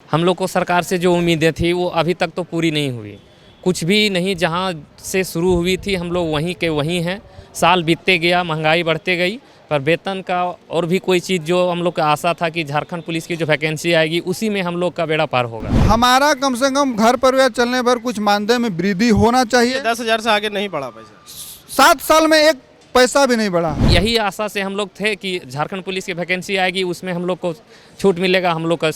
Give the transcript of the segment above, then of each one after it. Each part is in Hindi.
हम लोग को सरकार से जो उम्मीदें थी वो अभी तक तो पूरी नहीं हुई, कुछ भी नहीं। जहाँ से शुरू हुई थी हम लोग वहीं के वहीं हैं। साल बीतते गया, महंगाई बढ़ते गई, पर वेतन का और भी कोई चीज़ जो हम लोग का आशा था कि झारखंड पुलिस की जो वैकेंसी आएगी उसी में हम लोग का बेड़ा पार होगा। हमारा कम से कम घर परिवार चलने भर कुछ मानदेय में वृद्धि होना चाहिए। 10,000 से आगे नहीं बढ़ा पैसा। 7 साल में एक पैसा भी नहीं बढ़ा। यही आशा से हम लोग थे कि झारखंड पुलिस की वैकेंसी आएगी, उसमें हम लोग को छूट मिलेगा, हम लोग का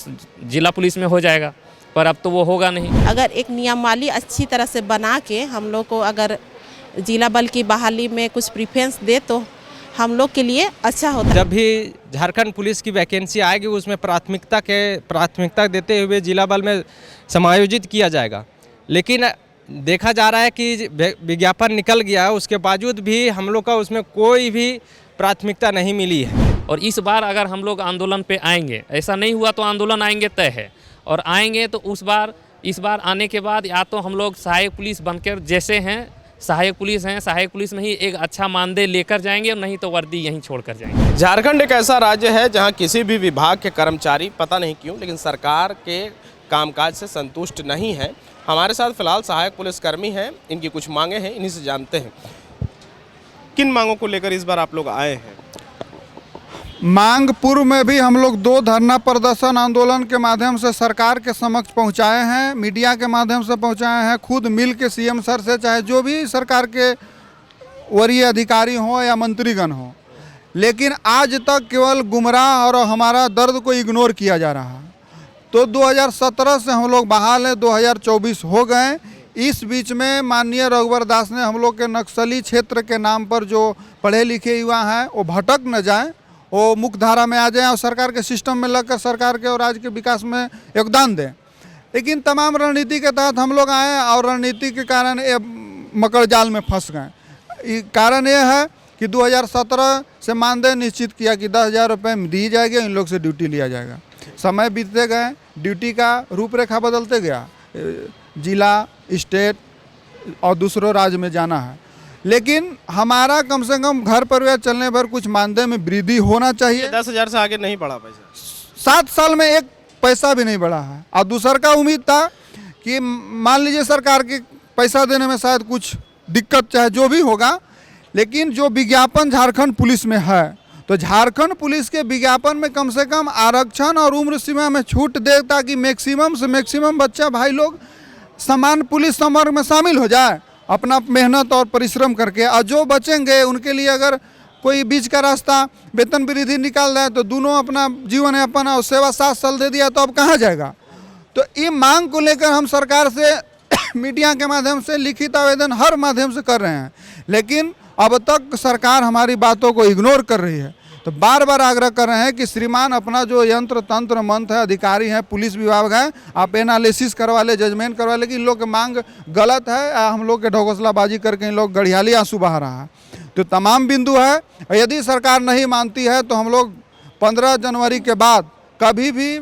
जिला पुलिस में हो जाएगा, पर अब तो वो होगा नहीं। अगर एक नियमावली अच्छी तरह से बना के हम लोग को अगर जिला बल की बहाली में कुछ प्रेफरेंस दे तो हम लोग के लिए अच्छा होता। जब भी झारखंड पुलिस की वैकेंसी आएगी उसमें प्राथमिकता देते हुए जिला बल में समायोजित किया जाएगा। लेकिन देखा जा रहा है कि विज्ञापन निकल गया, उसके बावजूद भी हम लोग का उसमें कोई भी प्राथमिकता नहीं मिली है। और इस बार अगर हम लोग आंदोलन पे आएंगे, ऐसा नहीं हुआ तो आंदोलन आएंगे तय है, और आएंगे तो इस बार आने के बाद या तो हम लोग सहायक पुलिस बनकर जैसे हैं सहायक पुलिस में ही एक अच्छा मानदेय लेकर जाएंगे, और नहीं तो वर्दी यहीं छोड़कर जाएंगे। झारखंड एक ऐसा राज्य है जहां किसी भी विभाग के कर्मचारी पता नहीं क्यों लेकिन सरकार के कामकाज से संतुष्ट नहीं है। हमारे साथ फिलहाल सहायक पुलिसकर्मी हैं, इनकी कुछ मांगे हैं, इन्हीं से जानते हैं किन मांगों को लेकर इस बार आप लोग आए हैं। मांग पूर्व में भी हम लोग 2 धरना प्रदर्शन आंदोलन के माध्यम से सरकार के समक्ष पहुंचाए हैं, मीडिया के माध्यम से पहुंचाए हैं, खुद मिल के सीएम सर से, चाहे जो भी सरकार के वरीय अधिकारी हों या मंत्रीगण हों, लेकिन आज तक केवल गुमराह और हमारा दर्द को इग्नोर किया जा रहा है। तो 2017 से हम लोग बहाल हैं, 2024 हो गए। इस बीच में माननीय रघुवर दास ने हम लोग के नक्सली क्षेत्र के नाम पर जो पढ़े लिखे युवा हैं वो भटक न जाएं, वो मुख्य धारा में आ जाएं और सरकार के सिस्टम में लगकर सरकार के और राज्य के विकास में योगदान दें। लेकिन तमाम रणनीति के तहत हम लोग आए और रणनीति के कारण ये मकर जाल में फंस गए। कारण ये है कि 2017 से मानदेय निश्चित किया कि 10,000 रुपये दी जाएगी, इन लोग से ड्यूटी लिया जाएगा। समय बीतते गए, ड्यूटी का रूपरेखा बदलते गया, जिला, स्टेट और दूसरों राज्य में जाना है। लेकिन हमारा कम से कम घर परिवार चलने भर कुछ मानदेय में वृद्धि होना चाहिए। 10,000 से आगे नहीं बढ़ा पैसा। 7 साल में एक पैसा भी नहीं बढ़ा है। और दूसर का उम्मीद था कि मान लीजिए सरकार के पैसा देने में शायद कुछ दिक्कत चाहे जो भी होगा, लेकिन जो विज्ञापन झारखंड पुलिस में है तो झारखंड पुलिस के विज्ञापन में कम से कम आरक्षण और उम्र सीमा में छूट दे, ताकि मैक्सिमम से मैक्सिमम बच्चा भाई लोग समान पुलिस संवर्ग में शामिल हो जाए अपना मेहनत और परिश्रम करके। और जो बचेंगे उनके लिए अगर कोई बीच का रास्ता वेतन वृद्धि निकाल रहा है तो दोनों अपना जीवन यापन और सेवा 7 साल दे दिया तो अब कहाँ जाएगा। तो ये मांग को लेकर हम सरकार से मीडिया के माध्यम से लिखित आवेदन हर माध्यम से कर रहे हैं, लेकिन अब तक सरकार हमारी बातों को इग्नोर कर रही है। तो बार बार आग्रह कर रहे हैं कि श्रीमान अपना जो यंत्र तंत्र मंत्र है, अधिकारी हैं, पुलिस विभाग है, आप एनालिसिस करवा ले, जजमेंट करवा ले कि इन लोग की मांग गलत है, हम लोग के ढोकसलाबाजी करके इन लोग गढ़ियाली आंसू बहा रहा है। तो तमाम बिंदु है, यदि सरकार नहीं मानती है तो हम लोग 15 जनवरी के बाद कभी भी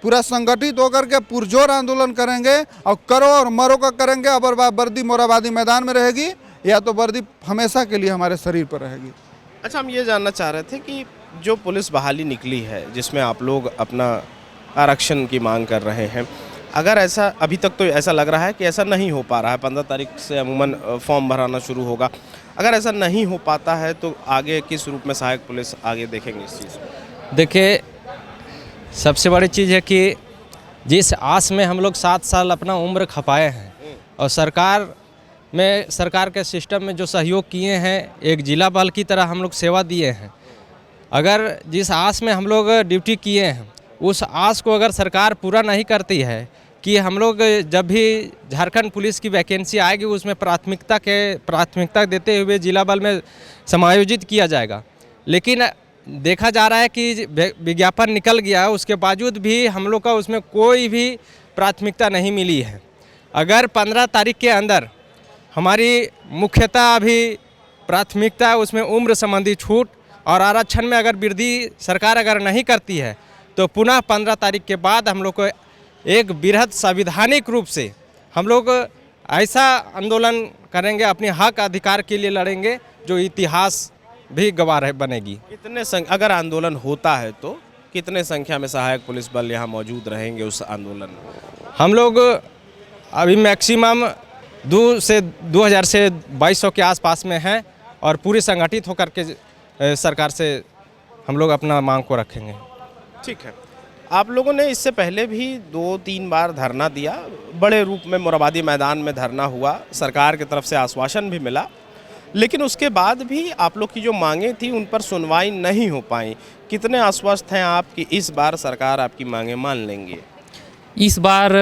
पूरा संगठित होकर के पुरजोर आंदोलन करेंगे और करो और मरो का करेंगे। अबर वर्दी मोराबादी मैदान में रहेगी या तो वर्दी हमेशा के लिए हमारे शरीर पर रहेगी। अच्छा, हम ये जानना चाह रहे थे कि जो पुलिस बहाली निकली है जिसमें आप लोग अपना आरक्षण की मांग कर रहे हैं, अगर ऐसा अभी तक तो ऐसा लग रहा है कि ऐसा नहीं हो पा रहा है, 15 तारीख से अमूमन फॉर्म भराना शुरू होगा, अगर ऐसा नहीं हो पाता है तो आगे किस रूप में सहायक पुलिस आगे देखेंगे इस चीज़ को? देखिए, सबसे बड़ी चीज़ है कि जिस आस में हम लोग 7 साल अपना उम्र खपाए हैं और सरकार के सिस्टम में जो सहयोग किए हैं, एक जिला बल की तरह हम लोग सेवा दिए हैं, अगर जिस आस में हम लोग ड्यूटी किए हैं उस आस को अगर सरकार पूरा नहीं करती है कि हम लोग जब भी झारखंड पुलिस की वैकेंसी आएगी उसमें प्राथमिकता देते हुए जिला बल में समायोजित किया जाएगा। लेकिन देखा जा रहा है कि विज्ञापन निकल गया, उसके बावजूद भी हम लोग का उसमें कोई भी प्राथमिकता नहीं मिली है। अगर 15 तारीख के अंदर हमारी मुख्यतः अभी प्राथमिकता उसमें उम्र संबंधी छूट और आरक्षण में अगर वृद्धि सरकार अगर नहीं करती है तो पुनः 15 तारीख के बाद हम लोग को एक बृहद संवैधानिक रूप से हम लोग ऐसा आंदोलन करेंगे, अपने हक अधिकार के लिए लड़ेंगे जो इतिहास भी गवाह बनेगी। अगर आंदोलन होता है तो कितने संख्या में सहायक पुलिस बल यहाँ मौजूद रहेंगे उस आंदोलन में? हम लोग अभी मैक्सिमम 2000 से 2200 के आसपास में हैं और पूरी संगठित होकर के सरकार से हम लोग अपना मांग को रखेंगे। ठीक है, आप लोगों ने इससे पहले भी 2-3 बार धरना दिया, बड़े रूप में मोराबादी मैदान में धरना हुआ, सरकार की तरफ से आश्वासन भी मिला, लेकिन उसके बाद भी आप लोग की जो मांगें थी उन पर सुनवाई नहीं हो पाई। कितने आश्वस्त हैं आप कि इस बार सरकार आपकी मांगें मान लेंगी? इस बार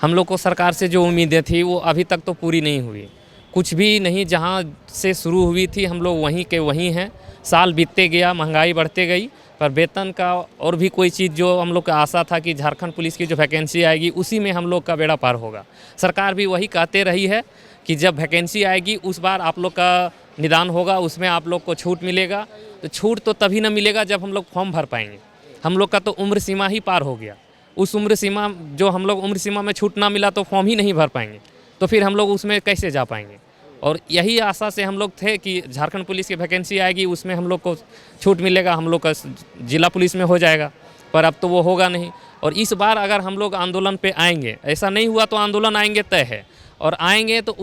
हम लोग को सरकार से जो उम्मीदें थी वो अभी तक तो पूरी नहीं हुई, कुछ भी नहीं। जहाँ से शुरू हुई थी हम लोग वहीं के वहीं हैं। साल बीतते गया, महंगाई बढ़ते गई, पर वेतन का और भी कोई चीज़ जो हम लोग का आशा था कि झारखंड पुलिस की जो वैकेंसी आएगी उसी में हम लोग का बेड़ा पार होगा। सरकार भी वही कहते रही है कि जब वैकेंसी आएगी उस बार आप लोग का निदान होगा, उसमें आप लोग को छूट मिलेगा। तो छूट तो तभी ना मिलेगा जब हम लोग फॉर्म भर पाएंगे। हम लोग का तो उम्र सीमा ही पार हो गया। उस उम्र सीमा जो हम लोग उम्र सीमा में छूट ना मिला तो फॉर्म ही नहीं भर पाएंगे, तो फिर हम लोग उसमें कैसे जा पाएंगे। और यही आशा से हम लोग थे कि झारखंड पुलिस की वैकेंसी आएगी, उसमें हम लोग को छूट मिलेगा, हम लोग का जिला पुलिस में हो जाएगा, पर अब तो वो होगा नहीं। और इस बार अगर हम लोग आंदोलन पे आएंगे, ऐसा नहीं हुआ तो आंदोलन आएंगे तय है, और आएंगे तो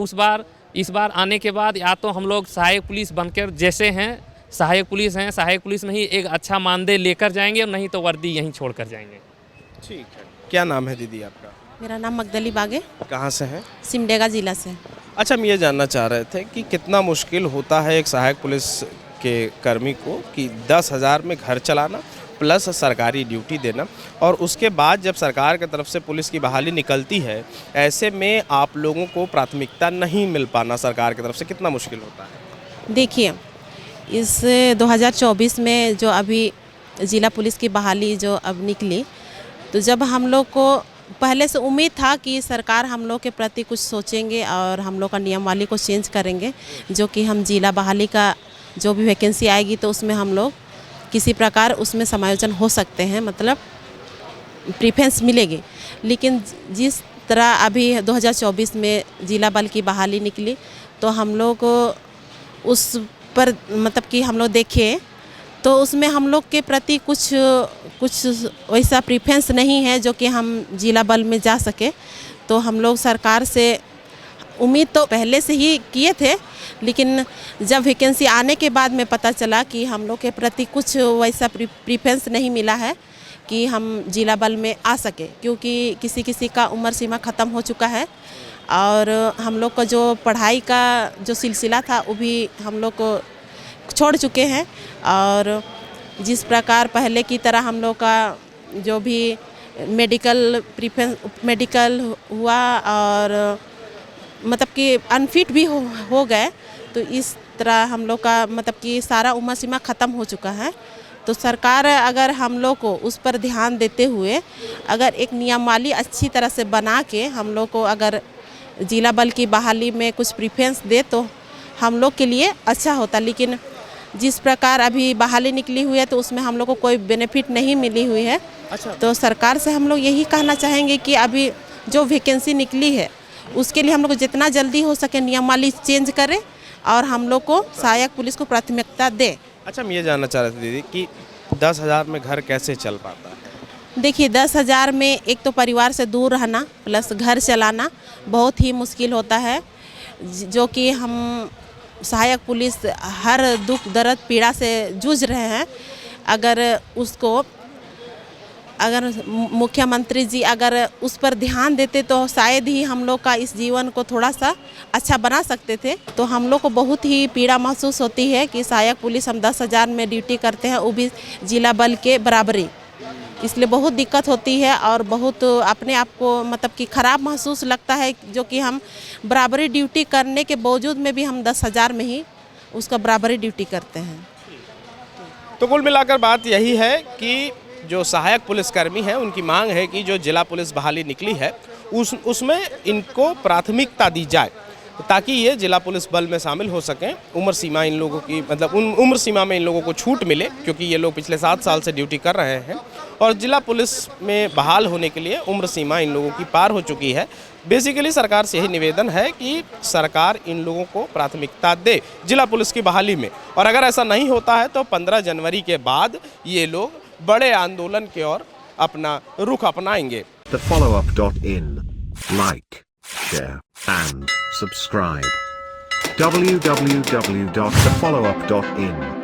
इस बार आने के बाद या तो हम लोग सहायक पुलिस बनकर जैसे हैं सहायक पुलिस हैं, सहायक पुलिस में ही एक अच्छा मानदेय लेकर जाएंगे, और नहीं तो वर्दी यहीं छोड़ कर जाएंगे। ठीक है, क्या नाम है दीदी आपका? मेरा नाम मगदली बागे, कहाँ से हैं? सिमडेगा जिला से। अच्छा, हम ये जानना चाह रहे थे कि कितना मुश्किल होता है एक सहायक पुलिस के कर्मी को कि 10,000 में घर चलाना प्लस सरकारी ड्यूटी देना, और उसके बाद जब सरकार की तरफ से पुलिस की बहाली निकलती है, ऐसे में आप लोगों को प्राथमिकता नहीं मिल पाना सरकार की तरफ से, कितना मुश्किल होता है? देखिए, इस 2024 में जो अभी ज़िला पुलिस की बहाली जो अब निकली, तो जब हम लोग को पहले से उम्मीद था कि सरकार हम लोग के प्रति कुछ सोचेंगे और हम लोग का नियमावली को चेंज करेंगे, जो कि हम जिला बहाली का जो भी वैकेंसी आएगी तो उसमें हम लोग किसी प्रकार उसमें समायोजन हो सकते हैं, मतलब प्रीफरेंस मिलेगी। लेकिन जिस तरह अभी 2024 में जिला बल की बहाली निकली, तो हम लोग उस पर मतलब कि हम लोग देखें तो उसमें हम लोग के प्रति कुछ वैसा प्रीफरेंस नहीं है जो कि हम जिला बल में जा सके। तो हम लोग सरकार से उम्मीद तो पहले से ही किए थे, लेकिन जब वैकेंसी आने के बाद में पता चला कि हम लोग के प्रति कुछ वैसा प्रीफरेंस नहीं मिला है कि हम जिला बल में आ सके, क्योंकि किसी का उम्र सीमा ख़त्म हो चुका है और हम लोग का जो पढ़ाई का जो सिलसिला था वो भी हम लोग को छोड़ चुके हैं। और जिस प्रकार पहले की तरह हम लोग का जो भी मेडिकल हुआ और मतलब कि अनफिट भी हो गए, तो इस तरह हम लोग का मतलब कि सारा उम्र सीमा ख़त्म हो चुका है। तो सरकार अगर हम लोग को उस पर ध्यान देते हुए अगर एक नियमावली अच्छी तरह से बना के हम लोग को अगर जिला बल की बहाली में कुछ प्रीफरेंस दे तो हम लोग के लिए अच्छा होता। लेकिन जिस प्रकार अभी बहाली निकली हुई है तो उसमें हम लोग को कोई बेनिफिट नहीं मिली हुई है। अच्छा, तो सरकार से हम लोग यही कहना चाहेंगे कि अभी जो वैकेंसी निकली है उसके लिए हम लोग को जितना जल्दी हो सके नियमावली चेंज करें और हम लोग को सहायक पुलिस को प्राथमिकता दें। अच्छा, हम ये जानना चाह रहे थे दीदी कि 10,000 में घर कैसे चल पाता है? देखिए, 10,000 में एक तो परिवार से दूर रहना प्लस घर चलाना बहुत ही मुश्किल होता है, जो कि हम सहायक पुलिस हर दुख दर्द पीड़ा से जूझ रहे हैं। अगर मुख्यमंत्री जी अगर उस पर ध्यान देते तो शायद ही हम लोग का इस जीवन को थोड़ा सा अच्छा बना सकते थे। तो हम लोग को बहुत ही पीड़ा महसूस होती है कि सहायक पुलिस हम 10,000 में ड्यूटी करते हैं, वो भी जिला बल के बराबरी, इसलिए बहुत दिक्कत होती है और बहुत अपने आप को मतलब कि ख़राब महसूस लगता है, जो कि हम बराबरी ड्यूटी करने के बावजूद में भी हम 10,000 में ही उसका बराबरी ड्यूटी करते हैं। तो कुल मिलाकर बात यही है कि जो सहायक पुलिसकर्मी हैं उनकी मांग है कि जो जिला पुलिस बहाली निकली है उसमें इनको प्राथमिकता दी जाए ताकि ये जिला पुलिस बल में शामिल हो सकें। उम्र सीमा इन लोगों की मतलब उम्र सीमा में इन लोगों को छूट मिले, क्योंकि ये लोग पिछले 7 साल से ड्यूटी कर रहे हैं और जिला पुलिस में बहाल होने के लिए उम्र सीमा इन लोगों की पार हो चुकी है। बेसिकली सरकार से यही निवेदन है कि सरकार इन लोगों को प्राथमिकता दे जिला पुलिस की बहाली में, और अगर ऐसा नहीं होता है तो 15 जनवरी के बाद ये लोग बड़े आंदोलन की ओर अपना रुख अपनाएंगे। thefollowup.in. Like, share, and subscribe. www.thefollowup.in